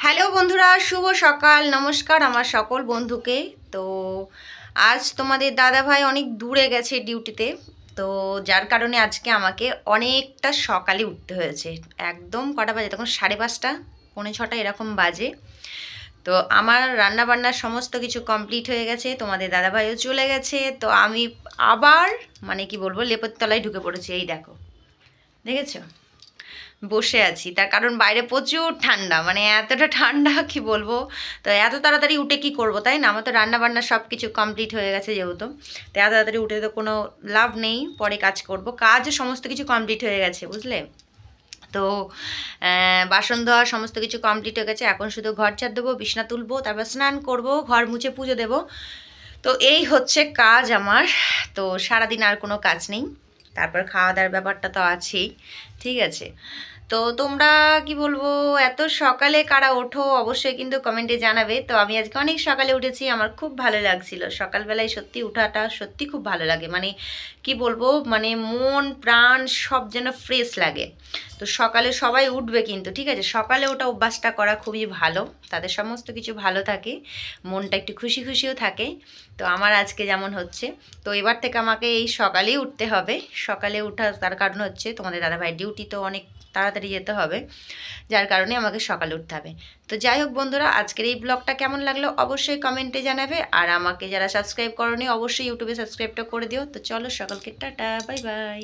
Hello বন্ধুরা, শুভ সকাল। নমস্কার আমার সকল বন্ধুকে। তো আজ তোমাদের দাদাভাই অনেক দূরে গেছে ডিউটিতে, তো যার কারণে আজকে আমাকে অনেকটা সকালে উঠতে হয়েছে। একদম কটা বাজে তখন 5:30 পৌনে 6টা এরকম বাজে। তো আমার রান্না বান্নার সমস্ত কিছু কমপ্লিট হয়ে গেছে, তোমাদের দাদাভাইও চলে গেছে। তো আমি আবার কি বলবো, লেপের তলায় ঢুকে পড়েছি। এই দেখো, দেখেছো, বসে আছি। তার কারণ বাইরে প্রচুর ঠান্ডা, এতটা ঠান্ডা কি বলবো। তো এত তাড়াতাড়ি উঠে কি করব, তাই না? আমার তো রান্না বান্না সব কিছু কমপ্লিট হয়ে গেছে যেহেতু, তো এত তাড়াতাড়ি উঠে তো কোনো লাভ নেই। পরে কাজ করব, কাজও সমস্ত কিছু কমপ্লিট হয়ে গেছে, বুঝলে। তো বাসন ধোয়া সমস্ত কিছু কমপ্লিট হয়ে গেছে। এখন শুধু ঘর ঝাড় দেবো, বিছনা তুলবো, তারপর স্নান করব, ঘর মুছে পুজো দেব। তো এই হচ্ছে কাজ আমার। তো সারাদিন আর কোনো কাজ নেই। তারপর খাওয়া দাওয়ার ব্যাপারটা তো আছেই, ঠিক আছে। তো তোমরা কি বলবো, এত সকালে কারা ওঠো অবশ্যই কিন্তু কমেন্টে জানাবে। তো আমি আজকে অনেক সকালে উঠেছি, আমার খুব ভালো লাগছিল। সকালবেলায় সত্যি উঠাটা সত্যি খুব ভালো লাগে, কি বলবো, মন প্রাণ সব যেন ফ্রেশ লাগে। তো সকালে সবাই উঠবে কিন্তু, ঠিক আছে। সকালে ওটা অভ্যাসটা করা খুবই ভালো, তাদের সমস্ত কিছু ভালো থাকে, মনটা একটু খুশি খুশিও থাকে। তো আমার আজকে যেমন হচ্ছে, তো এবার থেকে আমাকে এই সকালেই উঠতে হবে। সকালে উঠা তার কারণ হচ্ছে তোমাদের দাদাভাই ডিউটি তো অনেক তাড়াতাড়ি যেতে হবে, যার কারণে আমাকে সকালে উঠতে হবে। তো যাই হোক বন্ধুরা, আজকের এই ব্লগটা কেমন লাগলো অবশ্যই কমেন্টে জানাবে। আর আমাকে যারা সাবস্ক্রাইব করোনি অবশ্যই ইউটিউবে সাবস্ক্রাইবটা করে দিও। তো চলো, সকলকে টাটা, বাই বাই।